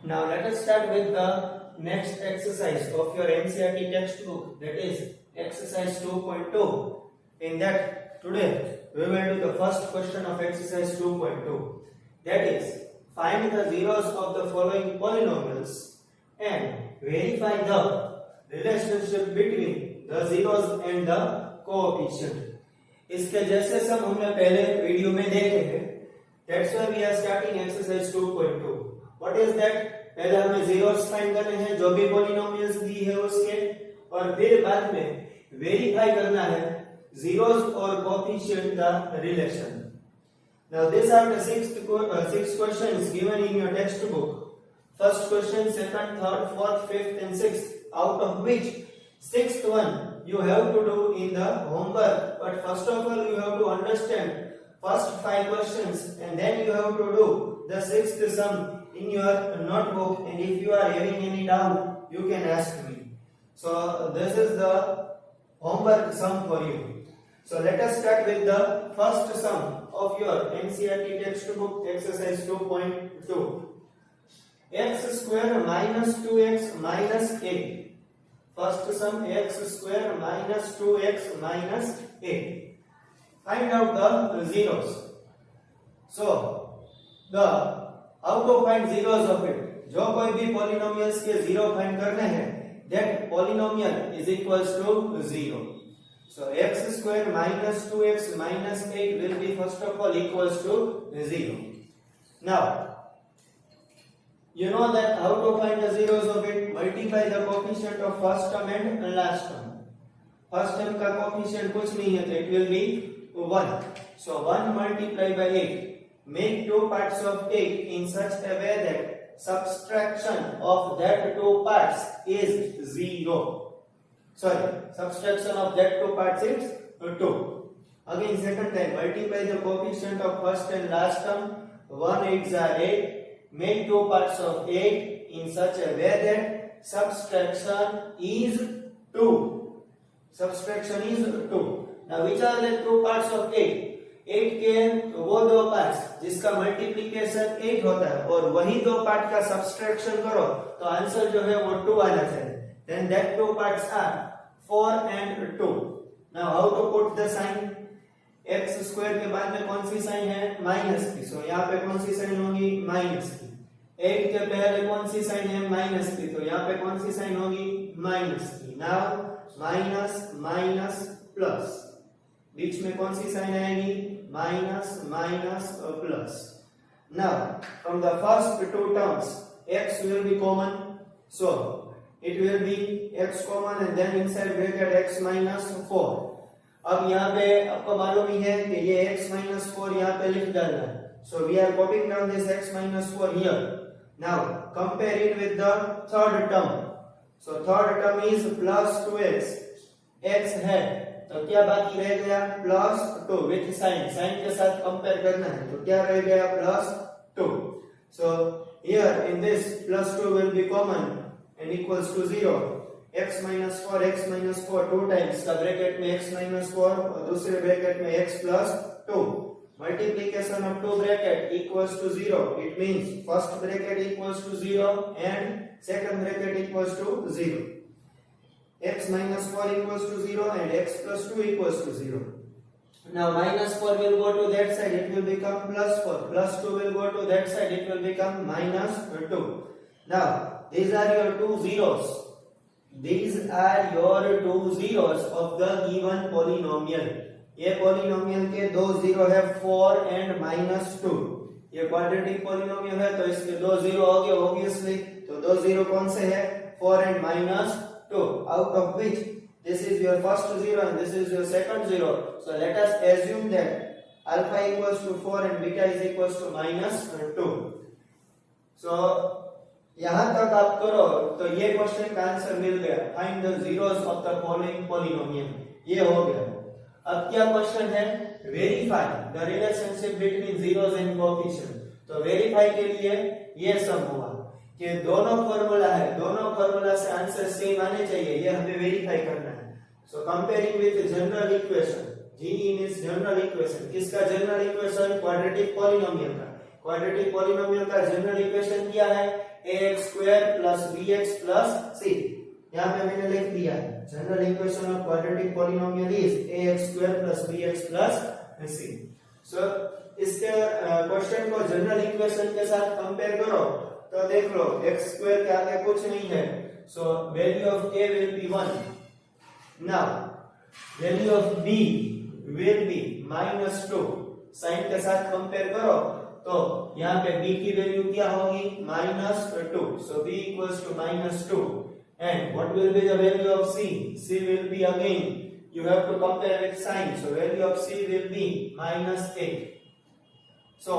Now let us start with the next exercise of your NCERT textbook, that is exercise 2.2. In that today we will do the first question of exercise 2.2, that is find the zeros of the following polynomials and verify the relationship between the zeros and the coefficient. इसके जैसे सब हमने पहले video में देखे हैं. That's why we are starting exercise 2.2. What is that? पहले हमें zeros फाइंड करने हैं जो भी पॉलिनोमियल्स दी है उसके, और फिर बाद में वेरीफाई करना है zeros और कोएफिशिएंट का relation. Now these are the six questions given in your textbook. First question, second, third, fourth, fifth and sixth, out of which sixth one you have to do in the homework. But first of all you have to understand first 5 questions and then you have to do the sixth sum in your notebook, and if you are having any doubt you can ask me. So this is the homework sum for you. So let us start with the first sum of your NCERT textbook exercise 2.2. X square minus 2x minus 8. First sum, x square minus 2x minus 8. Find out the zeros. So the how to find zeros of it? जो कोई भी polynomials के zero find करने हैं, that polynomial is equals to 0. So x square minus 2x minus 8 will be first of all equals to 0. Now you know that how to find the zeros of it? Multiply the coefficient of first term and last term. First term का coefficient कुछ नहीं है, तो it will be 1. So 1 multiplied by 8. Make two parts of 8 in such a way that subtraction of that two parts is 0. Sorry, subtraction of that two parts is 2. Again second time, multiply the coefficient of first and last term. 1 8s are 8. Make two parts of 8 in such a way that subtraction is 2. Subtraction is 2. Now which are the two parts of 8? 8 के वो दो parts जिसका multiplication 8 होता है और वही दो part का सब्सट्रैक्शन करो तो आंसर जो है वो 2 आना चाहिए. Then that two parts are 4 and 2. Now how to put the sign? x square के बाद में कौन सी साइन है? माइनस की. सो यहाँ पे कौन सी साइन होगी? माइनस की. 8 के पहले कौन सी साइन है? माइनस की. तो यहाँ पे कौन सी साइन होगी? माइनस की. नाउ माइनस माइनस प्लस, बीच में कौन सी साइन आएगी? Minus minus plus. Now from the first two terms x will be common, so it will be x common and then inside bracket x minus 4. अब यहाँ पे आपको मालूम ही है कि ये x minus 4 यहाँ पे लिख डालना है. So we are copying down this x minus 4 here. Now compare it with the third term. So third term is plus 2x. x है तो क्या बाकी रह गया? plus 2 with sign. Sign के साथ compare करना है तो क्या रह गया? plus 2. So here in this plus 2 will be common and equals to 0. x minus 4 2 times का ब्रैकेट में x minus 4 और दूसरे ब्रैकेट में x plus 2. Multiplication of two bracket equals to 0. It means first bracket equals to 0 and second bracket equals to 0. x minus 4 equals to 0 and x plus 2 equals to 0. Now minus 4 will go to that side, it will become plus 4. Plus 2 will go to that side, it will become minus 2. Now these are your two zeros. These are your two zeros of the given polynomial. ये polynomial के दो zero है 4 and minus 2. ये quadratic polynomial है तो इसके दो zero हो गए obviously. तो दो जीरो कौन से है? 4 and minus 2. Out of which this is your first zero and this is your second zero. So let us assume that alpha equals to 4 and beta is equals to minus 2. So यहां तक आप करो तो ये question का answer मिल गया. Find the zeros of the following polynomial. ये हो गया. अब क्या क्वेश्चन है? Verify the relationship between zeros and coefficient. तो वेरीफाई के लिए ये सम हुआ कि दोनों फार्मूला है, दोनों फार्मूला से आंसर सेम आने चाहिए, ये हमें वेरीफाई करना है. So comparing with general equation, G means general equation. किसका जनरल इक्वेशन? क्वाड्रेटिक पॉलिनोमियल का. क्वाड्रेटिक पॉलिनोमियल का जनरल इक्वेशन क्या है? ax² + bx + c। यहाँ पे मैंने लिख दिया है general equation of quadratic polynomial is ax² + bx + c। सो इसके क्वेश्चन को जनरल इक्वेशन के साथ कंपेयर करो तो देख लो x² के आगे कुछ नहीं है, so value of a will be 1। Now value of b will be -2। Sign के साथ कंपेयर करो तो यहाँ पे b की वैल्यू क्या होगी? -2। सो b = -2। And what will be the value of c? C will be again, you have to compare with sign. So value of c will be -8. So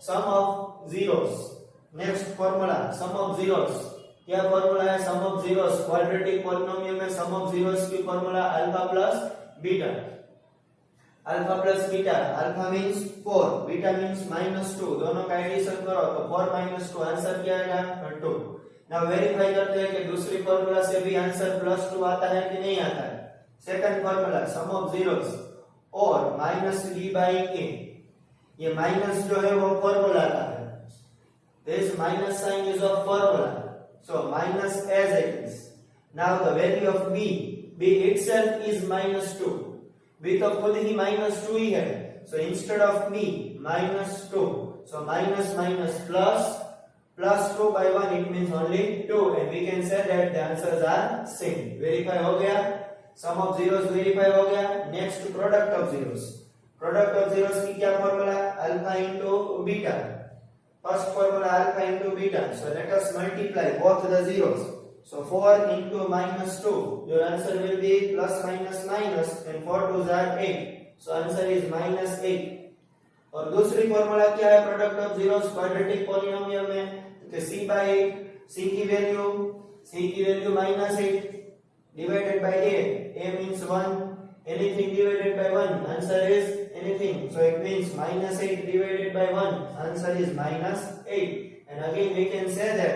sum of zeros. Next formula, sum of zeros. क्या formula है sum of zeros? Quadratic polynomial में sum of zeros की formula alpha plus beta. Alpha plus beta. Alpha means 4, beta means -2. दोनों का addition करो तो 4 - 2 answer क्या आएगा? 2। नाउ वेरीफाई करते हैं कि दूसरी फार्मूला से भी आंसर +2 आता है कि नहीं आता है। Second formula sum of zeros और -b/a। ये माइनस जो है वो फार्मूला का है, this minus sign is of formula, so minus as it is. Now the value of b itself is -2। b तो खुद ही -2 ही है, so instead of b -2, so minus +2 by 1 it means only 2, and we can say that the answers are same। Verify हो गया, सम of zeros verify हो गया। Next product of zeros. Product of zeros की क्या formula? Alpha into beta. First formula alpha into beta, so let us multiply both the zeros. So 4 into -2, your answer will be +- and 4 2s are 8, so answer is -8। और दूसरी formula क्या है product of zeros quadratic polynomial में? तो c/8, c की value -8 divided by a means 1, anything divided by 1 answer is anything, so it means -8 divided by 1 answer is -8। and again we can say that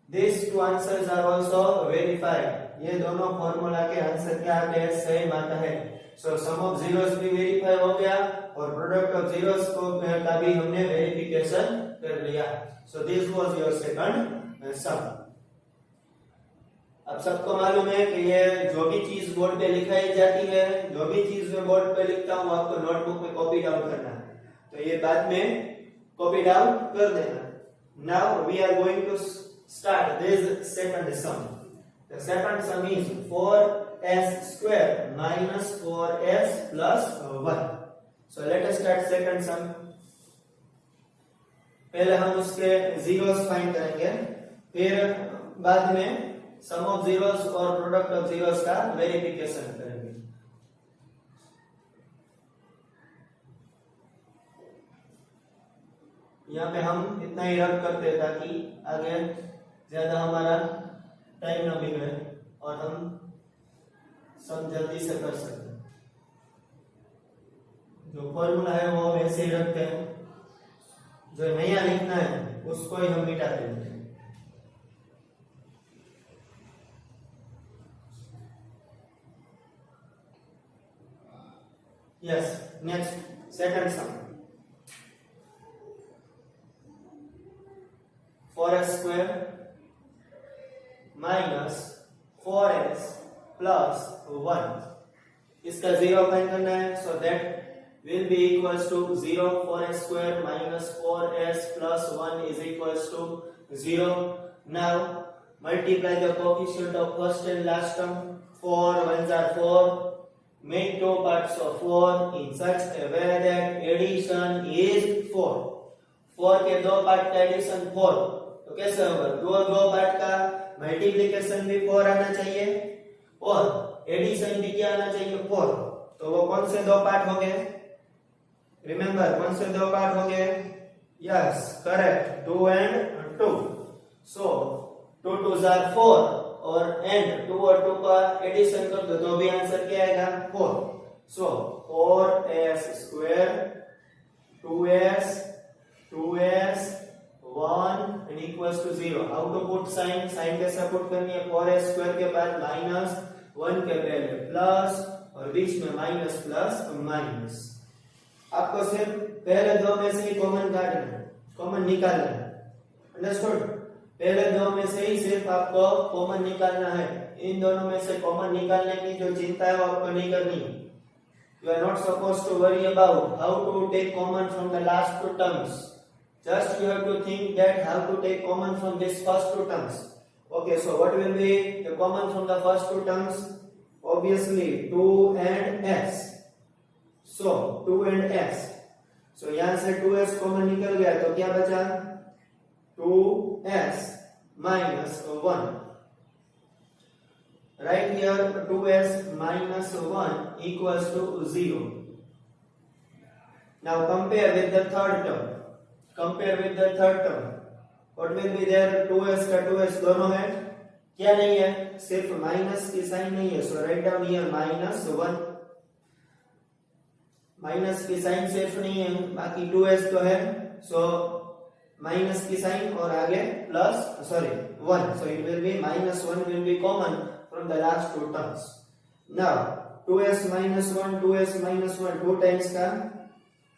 these two answers are also verified। ये दोनों formula के answer क्या आते हैं? Same आता है। सो सम of zeros भी verify हो गया और प्रोडक्ट ऑफ जीरोस को का भी हमने वेरिफिकेशन कर लिया। So this was your second सम। अब सबको मालूम है कि ये जो भी चीज बोर्ड पे लिखाई जाती है, जो भी चीज मैं बोर्ड पे लिखता हूँ आपको नोटबुक में कॉपी डाउन करना है, तो ये बाद में कॉपी डाउन कर देना। Now we are going to start this second sum. The second sum is 4s² - 4s + 1। So let us start second sum। पहले हम उसके जीरोस फाइंड करेंगे, फिर बाद में सम ऑफ जीरोस और प्रोडक्ट ऑफ जीरोस का वेरिफिकेशन करेंगे। यहाँ पे हम इतना ही रख करते हैं ताकि आगे ज्यादा हमारा टाइम ना बिगड़े और हम सब जल्दी से कर सकते। जो फॉर्मूला है वो वैसे ही रखते हैं, जो नया लिखना है उसको ही हम मिटा देते हैं। यस, नेक्स्ट सेकंड सम। 4s² - 4s + 1, इसका जीरो फाइंड करना है, so that will be equals to 0। 4s² - 4s + 1 is equals to 0। Now multiply the coefficient of first and last term। 4 1s are 4, make two parts of 4 in such a way that addition is 4। 4 के दो part का addition 4, तो कैसे होगा? दो part का multiplication भी 4 आना चाहिए और एडिशन भी क्या आना चाहिए? 4। तो वो कौन से दो पार्ट हो गए? रिमेंबर, कौन से दो पार्ट हो गए? Yes, correct, 2 and 2। So 2 2s are 4 और एंड 2 और 2 का एडिशन कर दो तो भी आंसर क्या आएगा? 4। So 4s² 2s 1 and equals to 0। How to put sign? Sign कैसे पुट करनी है? 4s² के बाद -1 के पहले प्लस और बीच में माइनस। आपको सिर्फ पहले दो में से ही कॉमन काटना है। कॉमन निकालना है। अंडरस्टूड? पहले दो में से ही सिर्फ आपको कॉमन निकालना है। इन दोनों में से कॉमन निकालने की जो चिंता है वो आपको नहीं करनी। You are not supposed to worry about how to take common from the last two terms. Just you have to think that how to take common from this first two terms. Okay, so what will be the common from the first two terms? Obviously 2 and s. So 2 and s. So यहाँ से 2s common निकल गया तो क्या बचा? 2s minus 1. Right here 2s minus 1 equals to 0. Now compare with the third term. Compare with the third term. What will be there? 2s का 2s दोनों है, क्या नहीं है? सिर्फ माइनस की साइन नहीं है। So write down here minus 1. Minus की साइन सिर्फ नहीं है, बाकी 2s तो है। So माइनस की साइन और आगे plus 1. So it will be minus 1 will be common from the last two terms. Now 2s minus 1, 2s minus 1 2 times का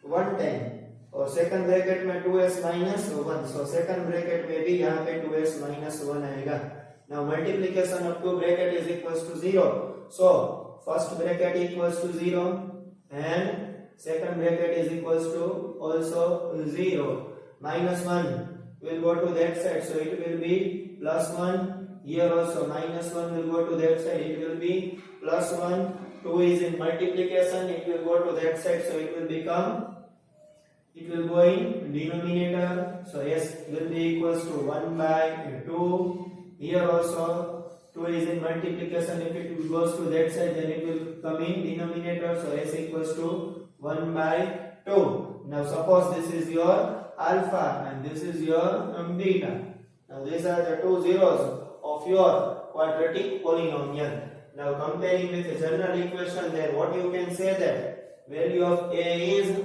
1 time और सेकंड ब्रैकेट में 2s minus 1. So second bracket में भी यहाँ पे 2s minus 1 आएगा. Now multiplication of two bracket is equals to 0. So first bracket equals to 0 and second bracket is equals to also 0. Minus 1 will go to that side, so it will be plus 1. Here also minus 1 will go to that side, it will be plus 1. 2 is in multiplication, it will go to that side, so it will go in denominator. So s will be equals to 1 by 2. Here also 2 is in multiplication, if it goes to that side then it will come in denominator, so s equals to 1 by 2. Now suppose this is your alpha and this is your beta. Now these are the two zeros of your quadratic polynomial. Now comparing with the general equation, then what you can say that value of a is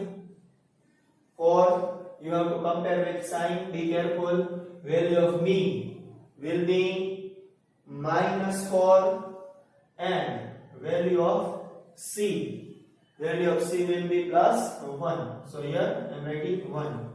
4. You have to compare with sign, be careful. Value of b will be minus 4 and value of c will be plus 1. So here I am writing 1.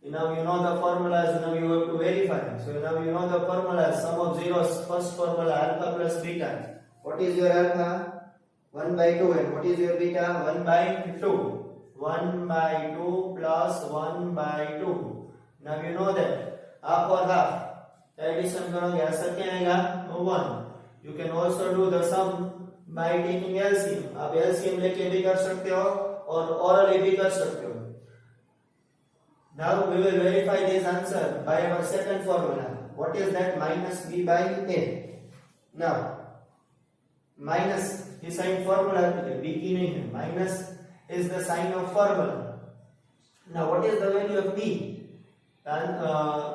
Now you know the formulas, now you have to verify. So now you know the formulas, sum of zeros, first formula alpha plus beta. What is your alpha? 1 by 2. And what is your beta? 1 by 2. 1 by 2 plus 1 by 2. Now you know that half or half. Addition करोगे answer क्या आएगा? 1. You can also do the sum by taking LCM. आप LCM लेके भी कर सकते हो और orally भी कर सकते हो. Now we will verify this answer by our second formula. What is that? Minus b by a. Now minus is sign formula, b की नहीं है. Minus is the sign of formula. Now what is the value of b? And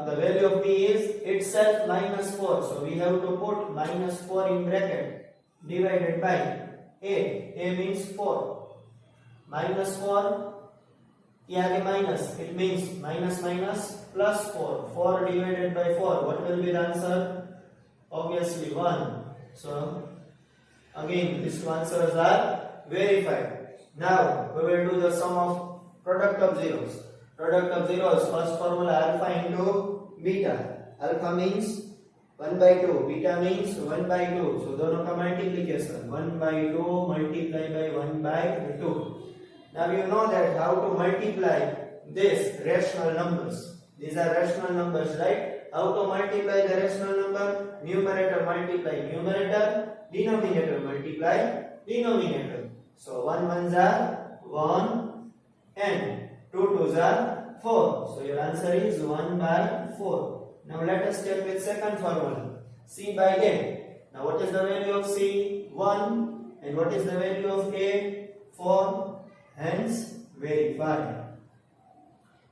the value of b is itself minus 4. So we have to put minus 4 in bracket divided by a. A means 4. Minus 4. ये आगे minus, it means minus minus plus 4. 4 divided by 4. What will be the answer? Obviously 1. So again these two answers are verified. Now we will do the sum of product of zeros. Product of zeros, first formula alpha into beta. Alpha means 1 by 2, beta means 1 by 2. So दोनों का multiplication 1 by 2 multiply by 1 by 2. Now you know that how to multiply this rational numbers. These are rational numbers, right? How to multiply the rational number? Numerator multiply numerator, denominator multiply denominator. So 1 ones are 1 and 2 twos are 4. So your answer is 1 by 4. Now let us check with second formula. C by A. Now what is the value of C? 1. And what is the value of A? 4. Hence verify.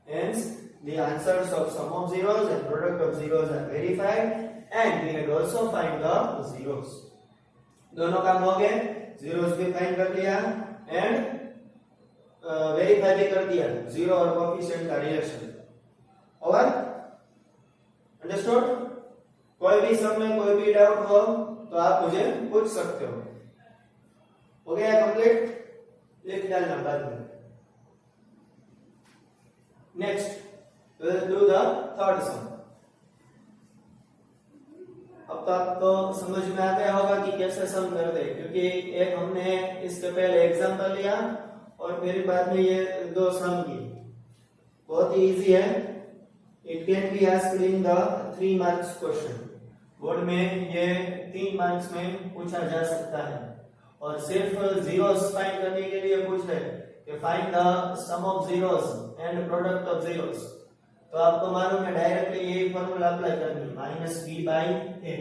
Hence the answers of sum of zeros and product of zeros are verified, and we had also find the zeros. दोनों काम हो गए, zeros भी find कर लिया and verify भी कर दिया, zero और coefficient का relation. और understood? कोई भी सम में कोई भी डाउट हो तो आप मुझे पूछ सकते हो. हो गया कंप्लीट? लिख डालना बाद में. Next we'll do the third sum. अब तो आपको समझ में आ गया होगा कि कैसे सम करते हैं, क्योंकि एक हमने इसके पहले एग्जांपल लिया और फिर बाद में ये दो सम की। बहुत ही इजी है। It can be asked in the 3 marks question. Board में ये 3 मार्क्स में पूछा जा सकता है और सिर्फ जीरोस फाइंड करने के लिए पूछ रहे कि find the sum of zeros and product of zeros. तो आपको मालूम है डायरेक्टली यही फार्मूला अप्लाई करनी, माइनस बी बाई ए।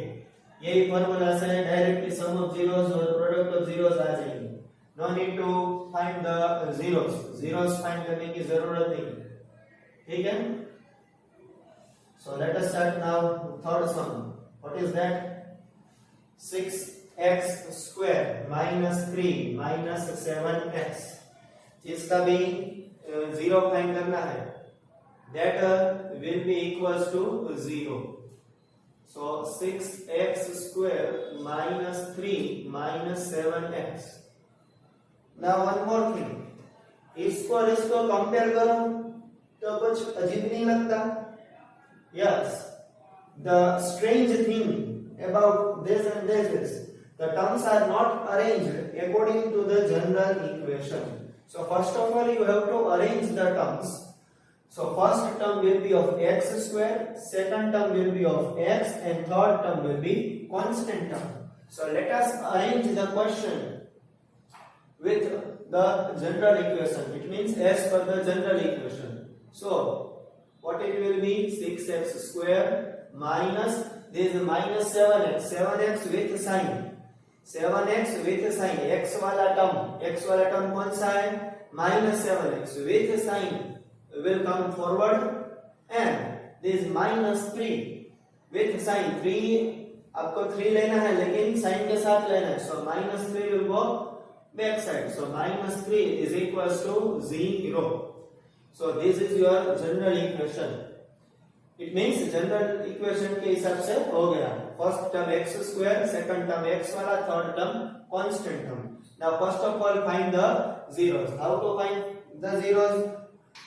यही फार्मूला से डायरेक्टली सम ऑफ जीरोस और प्रोडक्ट ऑफ जीरोस आ जाएगी। No need to find the zeros, zeros find करने की जरूरत नहीं। ठीक है, so let us start now third sum. What is that? 6x square minus 3 minus 7x, इसका भी जीरो फाइंड करना है। That will be equals to 0. So 6x square minus 3 minus 7x. Now one more thing. इसको और इसको compare करो तो कुछ अजीब नहीं लगता? Yes. The strange thing about this and this is the terms are not arranged according to the general equation. So first of all you have to arrange the terms. So first term will be of x square, second term will be of x, and third term will be constant term. So let us arrange the question with the general equation. It means as per the general equation. So what it will be? 6x square minus, this is minus 7x, 7x with sign, 7x with sign, x वाला term कौन सा है? minus 7x with sign will come forward, and this minus 3 with sign, 3 आपको 3 लेना है लेकिन sign के साथ लेना है, so minus 3 will go back side, so minus 3 is equals to 0. So this is your general equation. It means general equation के हिसाब से हो गया। First term x square, second term x वाला, third term constant term. Now first of all find the zeros. How to find the zeros?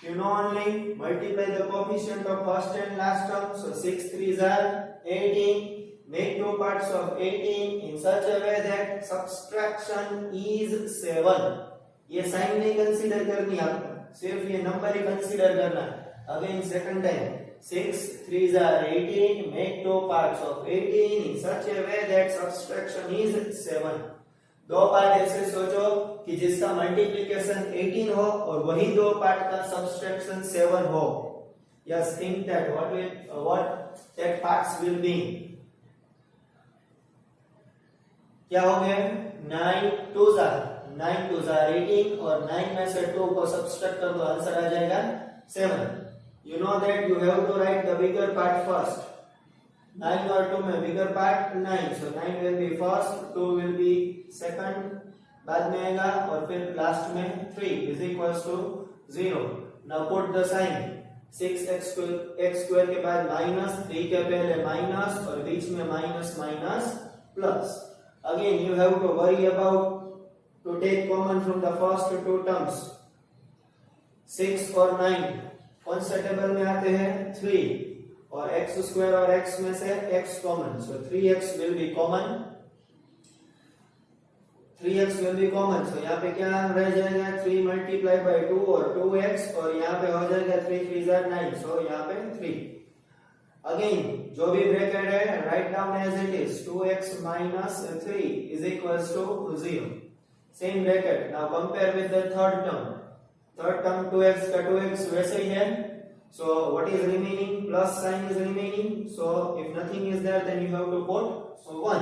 You know, only multiply the coefficient of first and last term. So 6 3s are 18. Make two parts of 18 in such a way that subtraction is 7. ये sign नहीं consider करनी आपको, सिर्फ ये number ही consider करना। Again second time 6 3s are 18. Make two parts of 18 in such a way that subtraction is 7. दो part ऐसे सोचो कि जिसका मल्टीप्लिकेशन 18 हो और वही दो पार्ट का सब्सट्रैक्शन 7 हो। Yes, think that what that parts will be. क्या हो गया? 9 2s are 18 और 9 में से 2 को सब्सट्रैक्ट कर दो, आंसर आ जाएगा 7. You know that you have to write the bigger part first. 9 और 2 में बिगर part 9, so 9 will be first, 2 will be second, बाद में आएगा और फिर लास्ट में 3 is equals to 0. Now put the sign, 6x square के बाद माइनस, 3 के पहले माइनस और बीच में minus minus plus. Again you have to worry about to take common from the first two terms. 6 और 9 कौन से टेबल में आते हैं? 3 और x स्क्वायर और x में से x common, so 3x will be common. 3x will be common, so यहाँ पे क्या रह जाएगा? 3 multiply by 2 और 2x और यहाँ पे हो जाएगा 3 3s are 9, so यहाँ पे 3. Again जो भी ब्रैकेट है write down as it is, 2x minus 3 is equals to 0. Same bracket. Now compare with the third term. Third term 2x का 2x वैसे ही है. So what is remaining? Plus sign is remaining. So if nothing is there, then you have to put 1.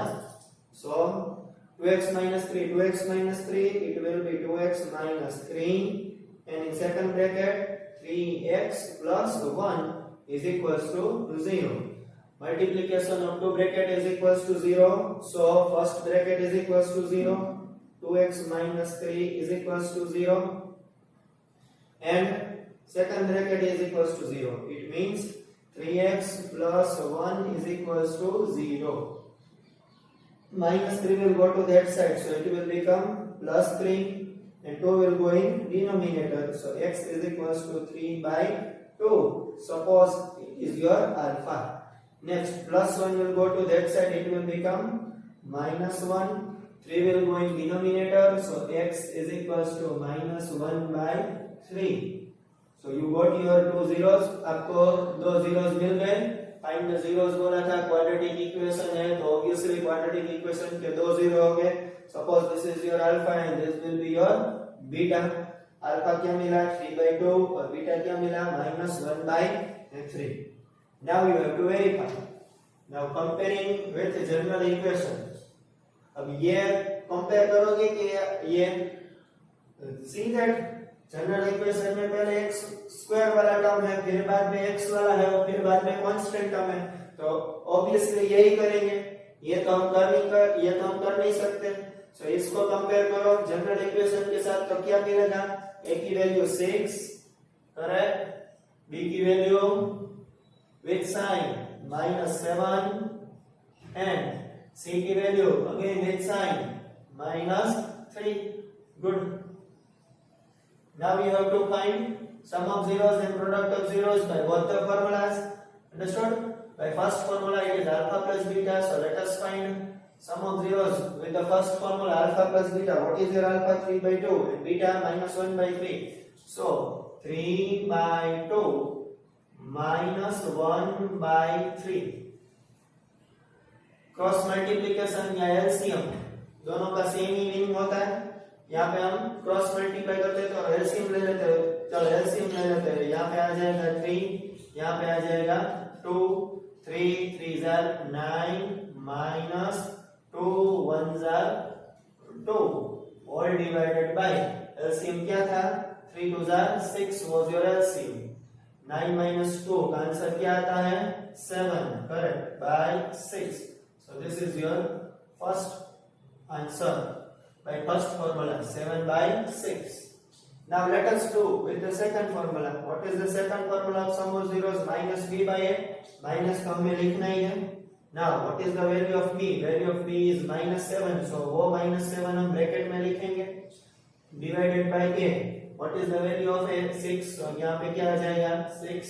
So 2x minus 3, 2x minus 3, it will be 2x minus 3, and in second bracket 3x plus 1 is equals to 0. Multiplication of two bracket is equals to 0. So first bracket is equals to 0. 2x minus 3 is equals to 0, and second bracket is equals to 0. It means 3x plus 1 is equals to 0. Minus 3 will go to that side, so it will become plus 3, and 2 will go in denominator. So x is equals to 3 by 2. suppose it is your alpha. Next, plus 1 will go to that side, it will become minus 1. 3 will go in denominator, so x is equals to minus 1 by 3. So you got your two zeros. आपको दो zeros मिल गए. Find the zeros बोला था, quadratic equation है, तो obviously quadratic equation के दो zero हो गए. Suppose this is your alpha and this will be your beta. Alpha क्या मिला 3/2 और beta क्या मिला minus 1/3. Now you have to verify. Now comparing with general equation. अब ये compare करोगे कि ये see that जनरल इक्वेशन में पहले x स्क्वायर वाला टर्म है, फिर बाद में x वाला है और फिर बाद में कांस्टेंट टर्म है, तो ऑब्वियसली यही करेंगे. ये तो हम कर नहीं सकते. सो इसको कंपेयर करो जनरल इक्वेशन के साथ, तो क्या मिलेगा? a की वैल्यू 6 करेक्ट, b की value with sign -7 and c की value again with sign -3. Good. Now we have to find sum of zeros and product of zeros by both the formulas. Understood? By first formula it is alpha plus beta. So let us find sum of zeros with the first formula alpha plus beta. What is your alpha? 3/2 and beta minus 1/3. So 3/2 minus 1/3. Cross multiplication या LCM दोनों का same ही meaning होता है. यहाँ पे हम cross multiply करते हैं तो एलसीएम ले लेते हैं. चलो एलसीएम ले लेते हैं. यहाँ पे आ जाएगा 3, यहाँ पे आ जाएगा 2, 3 3 jar 9 minus 2 1 jar 2 all divided by LCM क्या था? 3 2 jar 6 was your LCM. 9 minus 2 का आंसर क्या आता है? 7 correct by 6. So this is your first answer. By first formula 7/6. Now let us do with the second formula. What is the second formula of sum of zeros? Minus b by a. Minus तो हमें लिखना ही है. Now what is the value of b? Value of b is -7. So वो -7 हम bracket में लिखेंगे. Divided by a. What is the value of a? 6. So यहाँ पे क्या आ जाएगा? 6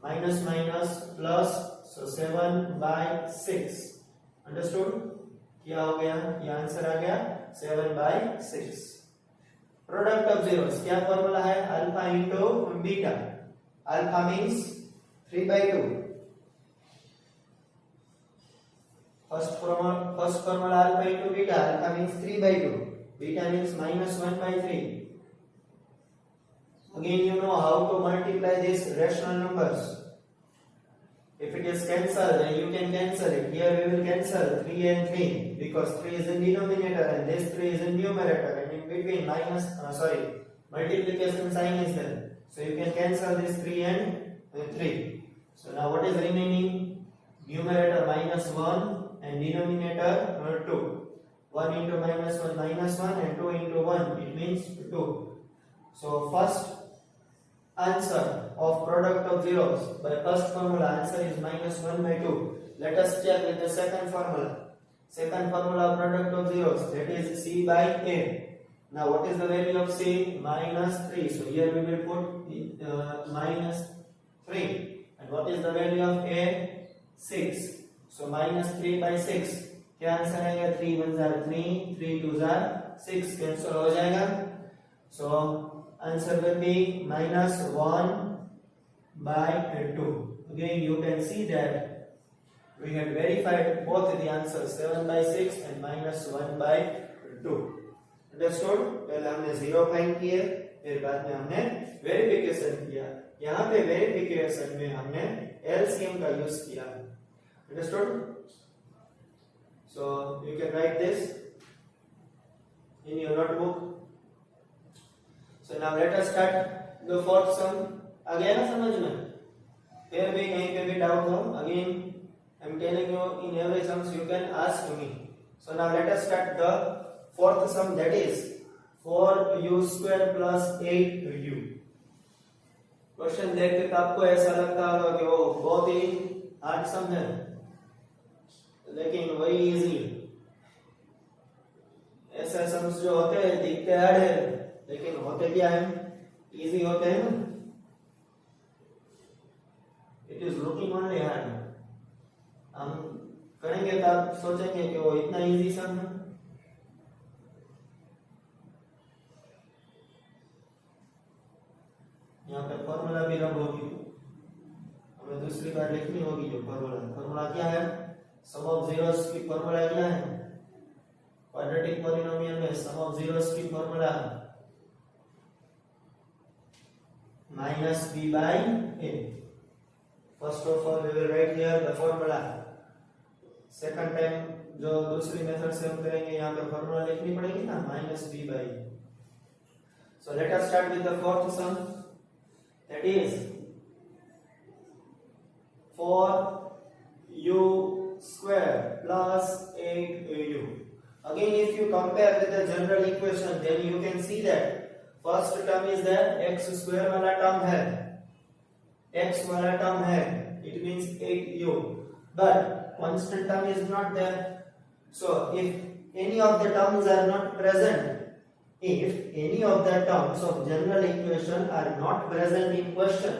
minus minus plus. So 7/6. Understood? क्या हो गया? ये आंसर आ गया 7/6. प्रोडक्ट ऑफ zeros क्या फॉर्मूला है? Alpha into beta. Alpha means 3/2. First formula alpha into beta. Alpha means 3/2. Beta means -1/3. Again you know how to multiply these rational numbers. If it is cancelled, then you can cancel it. Here we will cancel 3 and 3 because 3 is in denominator and this 3 is in numerator, and in between multiplication sign is there. So you can cancel this 3 and 3. So now what is remaining? Numerator -1 and denominator 2. 1 into -1 and 2 into 1. It means 2. So first answer of product of zeros by first formula answer is -1/2. Let us check with the second formula. Second formula of product of zeros, that is c by a. Now what is the value of c? -3. So here we will put -3. And what is the value of a? 6. So -3/6. क्या answer आएगा? 3 1 jar 3, 3 2 jar 6 cancel हो जाएगा. So answer will be -1/2. Again you can see that we had verified both the answers 7/6 and -1/2. Understood? पहले हमने 0 find किए, फिर बाद में हमने वेरिफिकेशन किया. यहाँ पे वेरिफिकेशन में हमने एलसीएम का यूज किया. Understood? So you can write this in your notebook. So now let us start the fourth sum. आ गया ना समझ में? फिर भी कहीं पे भी डाउट हो, again I'm telling you in every sums you can ask me. So now let us start the fourth sum, that is 4u square plus 8u. Question देख के आपको ऐसा लगता होगा कि वो बहुत ही हार्ड सम है, लेकिन वही इजी. ऐसे सम्स जो होते हैं दिखते हार्ड है, लेकिन होते क्या है? इजी होते हैं ना. Is looking only hard. हम करेंगे तो आप सोचेंगे कि वो इतना इजी सम है। यहाँ पे फॉर्मूला भी रब होगी, हमें दूसरी बार लिखनी होगी जो फॉर्मूला क्या है, सम ऑफ जीरोस की फॉर्मूला क्या है, क्वाड्रेटिक पॉलिनोमियल में सम ऑफ जीरोस की formula -b by a। First of all we will write here the formula. Second time जो दूसरी मेथड से हम करेंगे यहाँ पे फॉर्मूला लिखनी पड़ेगी ना, -b by a। So let us start with the fourth some, that is 4u square plus 8u। again if you compare with the general equation then you can see that first term is there, x square वाला term है, x वाला term है, it means 8u, but constant term is not there। so if any of the terms are not present, if any of the terms of general equation are not present in question,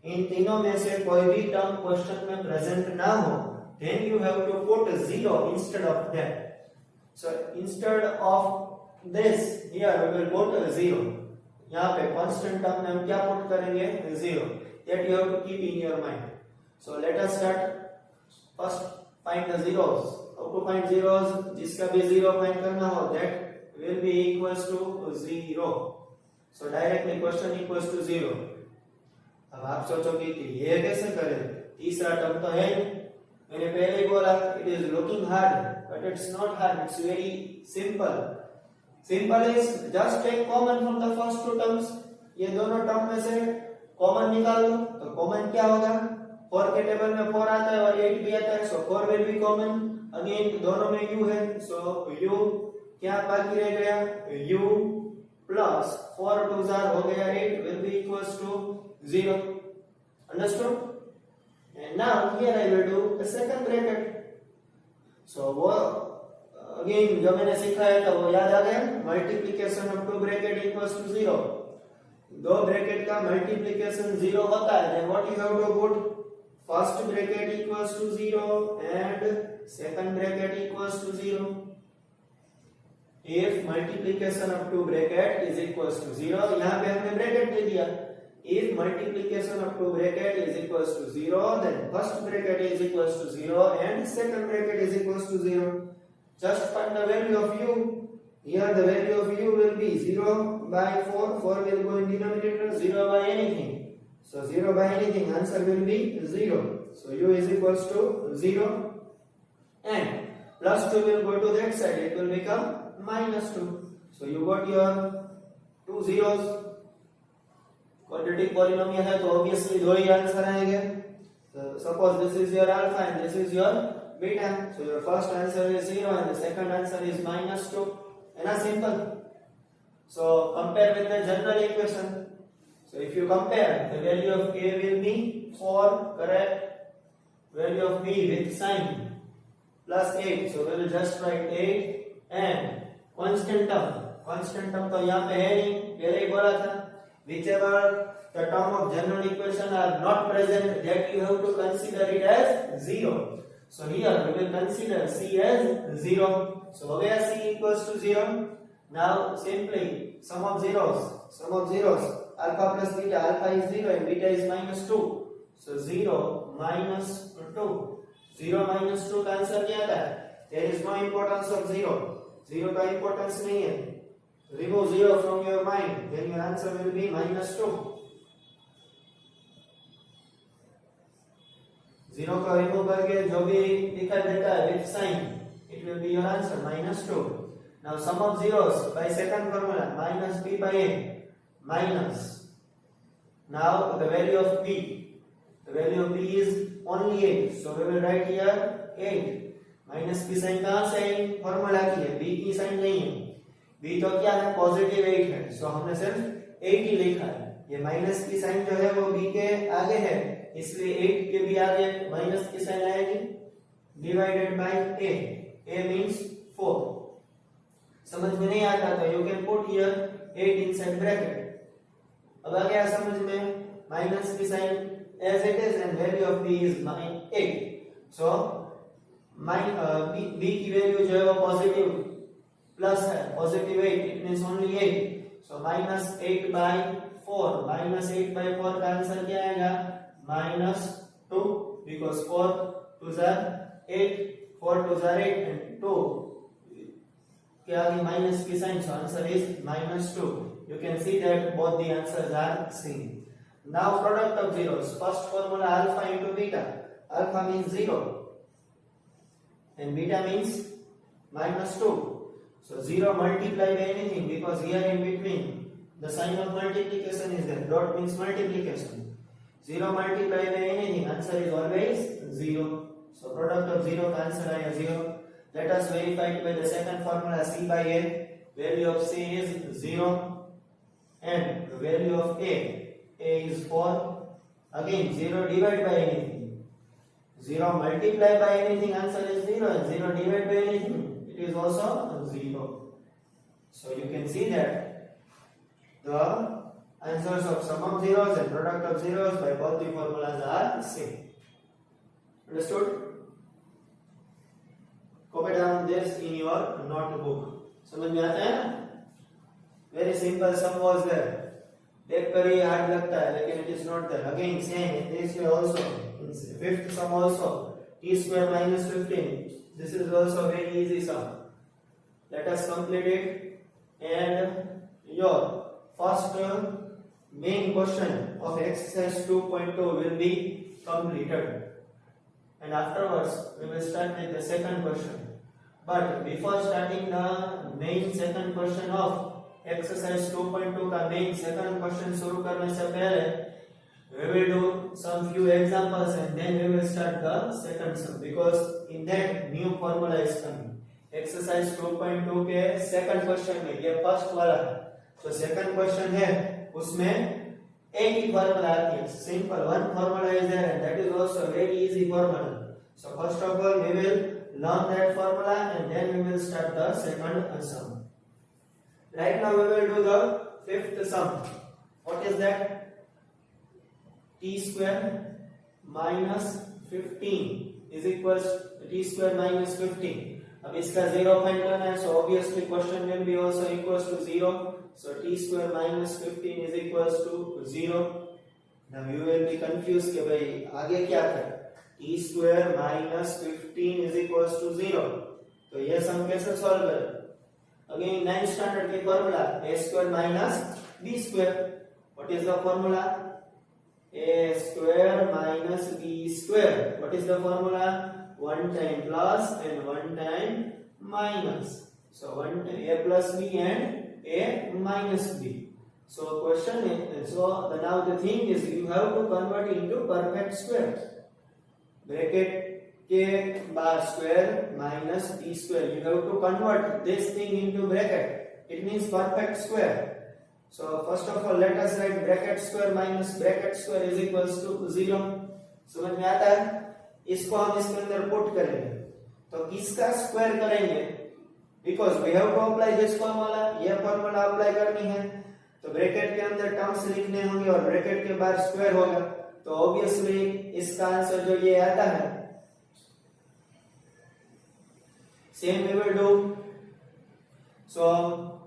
इन तीनों में से कोई भी term question में present ना हो, then you have to put 0 instead of that। so instead of this here we will put 0। यहाँ पे कांस्टेंट टर्म में हम क्या पुट करेंगे, 0। that you have to keep in your mind। so let us start, first find the zeros। how to find zeros, जिसका भी 0 find करना हो that will be equals to 0। so directly question equals to 0। अब आप सोचोगे कि ये कैसे करें, तीसरा टर्म तो है, मैंने पहले ही बोला it is looking hard but it's not hard, it's very simple. Simple is just take common from the first two terms. ये दोनों टर्म में से कॉमन निकाल लो, तो कॉमन क्या होगा, 4 के टेबल में 4 आता है और 8 भी आता है, सो 4 विल बी कॉमन। अगेन दोनों में u है, सो u क्या बाकी रह गया, u प्लस 4 2 हो गया 8 will be equals to 0। understood? and now here I will do a second bracket। so वो again जो मैंने सिखाया था वो याद आ गया, multiplication of two bracket equals to 0। दो ब्रैकेट का मल्टीप्लिकेशन 0 होता है, then what you have to put, first bracket equals to 0 and second bracket equals to 0। if multiplication of two bracket is equals to 0, यहाँ पे हमने bracket दे दिया, if multiplication of two bracket is equals to 0 then first bracket is equals to 0 and second bracket is equals to 0। just find the value of u। here the value of u will be 0 by 4, 4 will go in denominator, 0 by anything, so 0 by anything answer will be 0। so u is equals to 0 and plus 2 will go to that side, it will become -2। so you got your two zeros। Quadratic polynomial है तो obviously दो ही answer आएंगे। so suppose this is your alpha and this is your beta, so your first answer is 0 and the second answer is -2। and a simple। so compare with the general equation। so if you compare, the value of a will be 4, correct, value of b with sign plus 8, so we will just write 8 and constant term तो यहाँ पे है नहीं, पहले ही बोला था, whichever the term of general equation are not present, that you have to consider it as 0। so here we will consider c as 0। so हो गया c equals to 0। now simply sum of zeros, alpha plus beta, alpha is 0 and beta is -2, so 0 minus 2, 0 minus 2 का answer क्या आता है, there is no importance of 0, 0 का importance नहीं है, remove 0 from your mind, then your answer will be -2। 0 का remove करके जो भी दिखाई देता है with sign, it will be your answer -2। now sum of zeros by second formula, -b by a minus, now the value of b, the value of b is only 8, so we will write here 8। Minus की sign कहां से आई, formula की है, b की sign नहीं है, b तो क्या है, पॉजिटिव 8 है, सो हमने सिर्फ 8 ही लिखा है। ये माइनस की साइन जो है वो b के आगे है, इसलिए 8 के भी आगे माइनस की साइन आएगी, डिवाइडेड बाय a मींस 4। समझ में नहीं आता तो you can put here 8 inside bracket. अब आ गया समझ में, माइनस की sign as it is and value of b is 8. So b की वैल्यू जो है वो पॉजिटिव प्लस है, positive 8, it means only 8. So -8 by 4, -8 by 4 का आंसर क्या आएगा? -2, because 4 2s are 8, 4 2s are 8 and 2 क्या आगे माइनस की sign, so answer is -2. You can see that both the answers are same. Now product of zeros. First formula alpha into beta. Alpha means 0 and beta means -2. So 0 multiplied by anything, because here in between the sign of multiplication is there. Dot means multiplication. 0 multiplied by anything, answer is always 0. So product of 0 का answer आएगा 0. Let us verify it by the second formula, c by a. Value of c is 0 and the value of a is 4. Again 0 divided by anything, 0 multiplied by anything, answer is 0, and 0 divided by anything, it is also 0. So you can see that the answers of sum of zeros and product of zeros by both the formulas are same. Understood? Copy down this in your notebook. समझ में आता है ना? Very simple sum was there. देख कर ही hard लगता है, लेकिन it is not there. Again same this way also. Fifth sum also, t square minus 15. This is also very easy sum. Let us complete it, and your first main question of exercise 2.2 will be completed, and afterwards we will start with the second question. But before starting the main second question of exercise 2.2 का main second question शुरू करने से पहले we will do some few examples and then we will start the second sum, because in that new formula is coming. Exercise 2.2 के second question में ये first वाला है, तो second question है उसमें एक ही formula आती है, simple one formula is there and that is also a very easy formula. So first of all we will learn that formula and then we will start the second sum. Right now we will do the fifth sum. What is that? T square minus 15 is equals t square minus 15. अब इसका 0 find करना है, so obviously question will be also equals to 0. So t square minus 15 is equals to 0. Now you will be confused कि भाई आगे क्या करें? t square minus 15 is equals to 0. तो ये सम कैसे सॉल्व करें? Again 9th standard की formula a square minus b square. What is the formula? A square minus b square. What is the formula? 1 time plus and 1 time minus. So 1 a plus b and a minus b. So question is, now the thing is you have to convert into perfect squares. Bracket k bar square minus b square. You have to convert this thing into bracket. It means perfect square. So first of all let us write bracket square minus bracket square is equals to 0. समझ में आता है? इसको हम इसके अंदर put करेंगे, तो किसका स्क्वायर करेंगे? Because we have to apply this formula. ये formula अप्लाई करनी है, तो ब्रैकेट के अंदर टर्म्स लिखने होंगे और ब्रैकेट के बाहर स्क्वायर होगा, तो ऑब्वियसली इसका आंसर जो ये आता है same we will do. So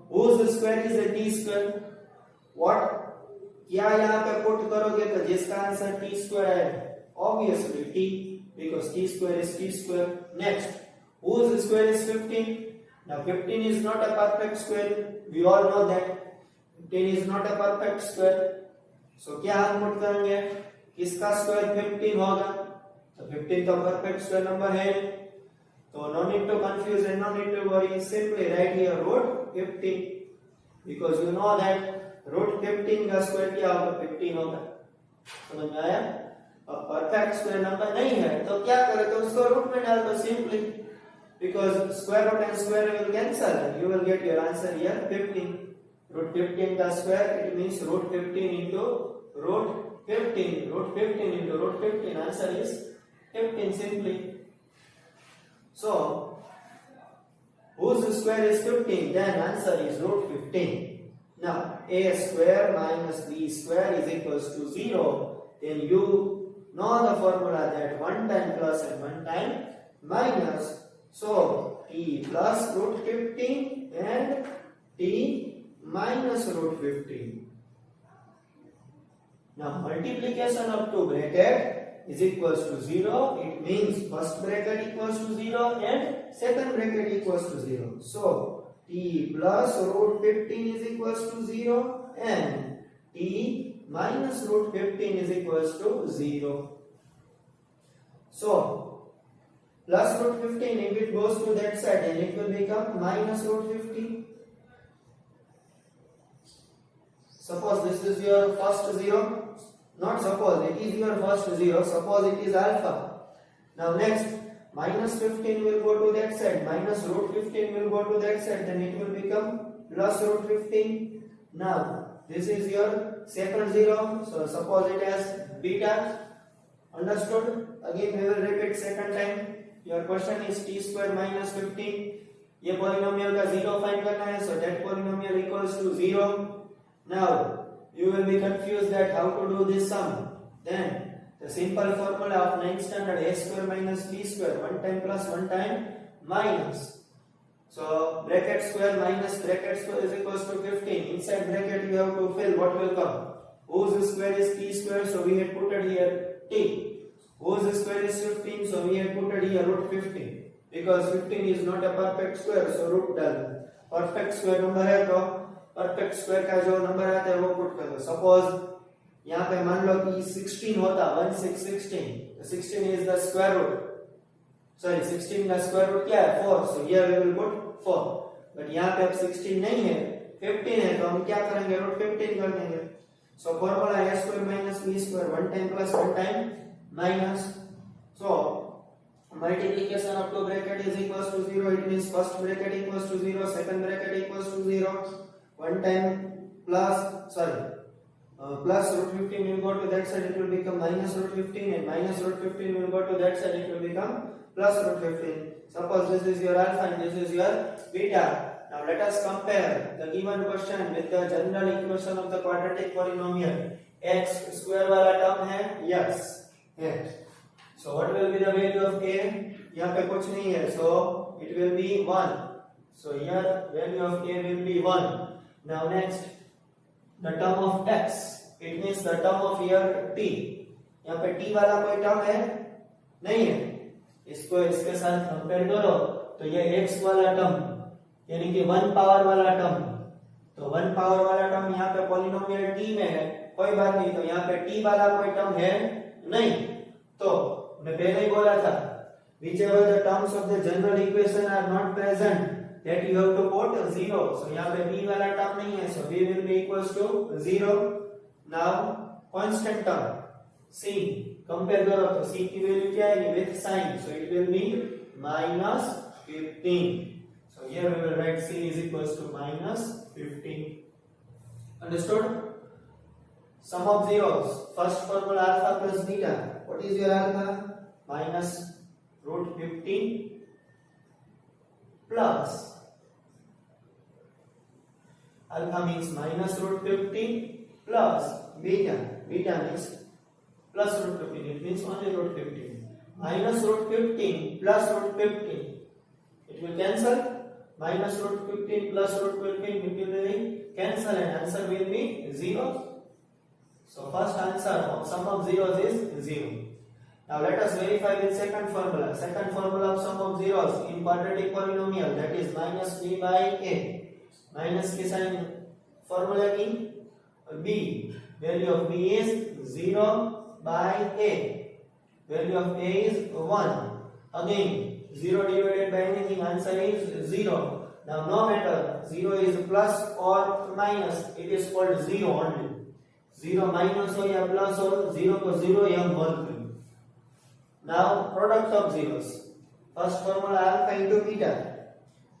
whose square is a t square? What क्या यहाँ पे पुट करोगे तो जिसका आंसर t square है, obviously t, because t square is t square. Next, whose square is 15? Now 15 is not a perfect square, we all know that 15 is not a perfect square. So क्या हम put करेंगे? किसका square 15 होगा? तो 15 तो perfect square number है, तो no need to confuse and no need to worry. Simply write here root 15, because you know that root 15 का स्क्वायर क्या होगा? 15 होगा. समझ में आया? अब परफेक्ट स्क्वायर नंबर नहीं है तो क्या करें? तो उसको रूट में डाल दो simply, because square root and square will cancel and you will get your answer here 15. Root 15 का square it means root 15 into root 15. Root 15 into root 15, answer is 15 simply. So whose square is 15? Then answer is root 15. Now a square minus b square is equals to 0. Then you Know the formula that 1 time plus and 1 time minus. So t plus root 15 and t minus root 15. Now multiplication of two bracket is equals to 0. It means first bracket equals to 0 and second bracket equals to 0. So t plus root 15 is equals to 0 and t minus root 15 is equals to 0. So plus root 15, if it goes to that side, then it will become minus root 15. Suppose this is your first 0. Not suppose, it is your first 0. Suppose it is alpha. Now next, minus 15 will go to that side, minus root 15 will go to that side, then it will become plus root 15. Now this is your second 0. So suppose it has beta. Understood? Again we will repeat second time. Your question is t square minus 15. ये polynomial का 0 find करना है, so that polynomial equals to 0. Now you will be confused that how to do this sum. Then the simple formula of 9th standard, a square minus b square, 1 time plus 1 time minus. So bracket square minus bracket square is equals to 15. Inside bracket you have to fill what will come. Whose square is t square, so we had put it here t. Whose square is 15, so we had put it here root 15. Because 15 is not a perfect square, so root डाल. Perfect square number है तो perfect square का जो number आता है वो put कर दो. Suppose यहाँ पे मान लो कि 16 होता, 1 6 16. 16 is the square root. Sorry, 16 का square root क्या है? 4. So here we will put 4. But यहाँ पे अब 16 नहीं है, 15 है, तो हम क्या करेंगे? root 15 कर देंगे. So formula a square minus b square, 1 time plus 1 time minus. So multiplication of two bracket is equals to 0. It means first bracket equals to 0, second bracket equals to 0. 1 time plus, plus root 15 will go to that side, it will become minus root 15, and minus root 15 will go to that side, it will become plus root 15. Suppose this is your alpha and this is your beta. Now let us compare the given question with the general equation of the quadratic polynomial. X square वाला term है? Yes. Yes. So what will be the value of a? यहाँ पे कुछ नहीं है, so it will be 1. So here value of a will be 1. Now next, the term of x. It means the term of here t. यहाँ पे t वाला कोई term है? नहीं है. इसको इसके साथ कंपेयर करो तो ये x वाला term यानी कि 1 पावर वाला term. तो 1 पावर वाला term यहाँ पे polynomial t में है, कोई बात नहीं. तो यहाँ पे t वाला कोई term है नहीं. तो मैं पहले ही बोला था, whichever the terms of the general equation are not present, that you have to put 0. So यहाँ पे b वाला term नहीं है, so b will be equals to 0. Now constant term c, compare करो तो c की वैल्यू क्या है? with sign, so it will be minus 15. So here we will write c is equals to minus 15. Understood? Sum of zeros. First formula alpha plus beta. What is your alpha? Minus root 15 plus alpha means minus root 15 plus beta. Beta means plus root 15. It means only root 15. Minus root 15 plus root 15. It will cancel. Minus root 15 plus root 15 it will cancel and answer will be 0. So first answer of sum of zeros is 0. Now let us verify with second formula. Second formula of sum of zeros in quadratic polynomial, that is minus b by a. Minus की sign formula की b. Value of b is 0 by a. Value of a is 1. Again 0 divided by anything, answer is 0. Now no matter 0 is plus or minus, it is called 0 only. 0 minus हो या plus हो, 0 को 0 या वर्ग. Now product of zeros. First formula alpha into beta.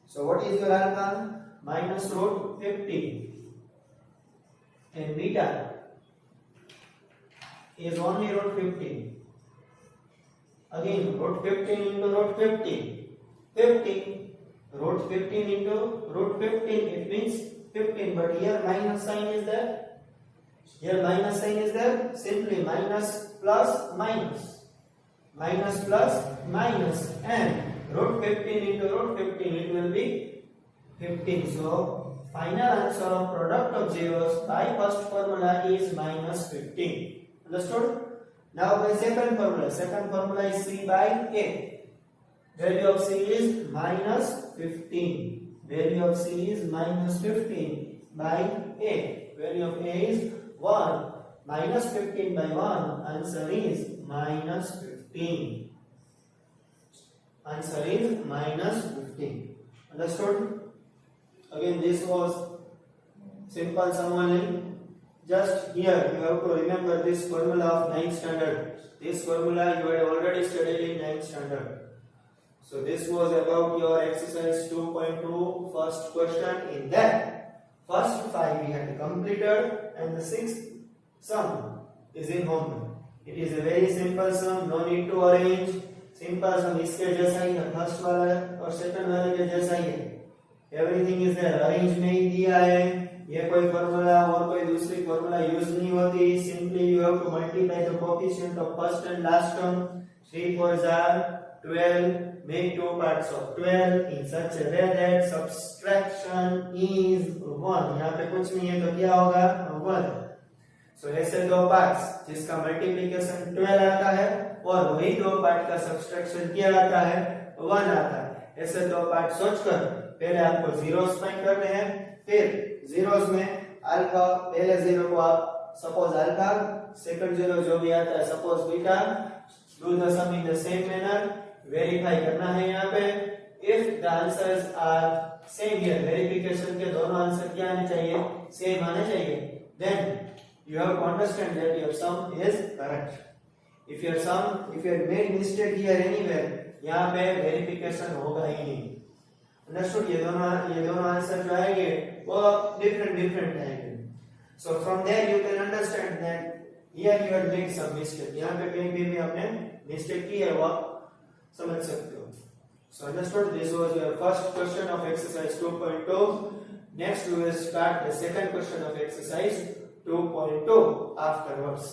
So what is your alpha? Minus root 15. And beta is only root 15. Again root 15 into root 15. 15. Root 15 into root 15, it means 15. But here minus sign is there. Here minus sign is there. Simply minus plus minus plus minus, and root 15 into root 15, it will be 15. So final answer of product of zeros by first formula is minus 15. Understood? Now by second formula is C by A. Value of C is minus 15. Value of C is minus 15 by A. Value of A is 1. Minus 15 by 1. Answer is minus 15. Answer is minus 15. Understood? Again, this was simple sum only. Just here you have to remember this formula of 9th standard. This formula you had already studied in 9th standard. So this was about your exercise 2.2 first question. In that, first 5 we had completed and the 6th sum is in homework. It is a very simple sum, no need to arrange. Simple sum इसके जैसा ही है, first वाला और second वाले के जैसा ही है. Everything is there. Arrange में ही दिया है. ये कोई फॉर्मूला और कोई दूसरी फॉर्मूला यूज नहीं होती. Simply you have to multiply the coefficient of first and last term. 3 4s are 12. Make two parts of 12 in such a way that subtraction is 1. यहाँ पे कुछ नहीं है तो क्या होगा? 1. So ऐसे दो पार्ट्स जिसका मल्टीप्लिकेशन 12 आता है और वही दो पार्ट का सब्सट्रैक्शन क्या आता है? 1 आता है. ऐसे दो पार्ट सोचकर पहले आपको जीरोस फाइंड करने हैं. फिर जीरोस में अल्फा, पहले जीरो को आप सपोज अल्फा, सेकंड जीरो जो भी आता है suppose beta. Do the sum in the same manner. Verify करना है यहाँ पे. If the answers are same here, verification के दोनों आंसर क्या आने चाहिए? सेम आने चाहिए. Then you have to understand that your sum is correct. If you had made mistake here anywhere, यहाँ पे वेरिफिकेशन होगा ही नहीं. Understood? ये दोनों आंसर जो आएंगे वो different आएंगे. So from there you can understand that here you had made some mistake. यहाँ पे कहीं भी आपने mistake की है वो आप समझ सकते हो. So understood? This was your first question of exercise 2.2. Next we will start the second question of exercise 2.2 afterwards.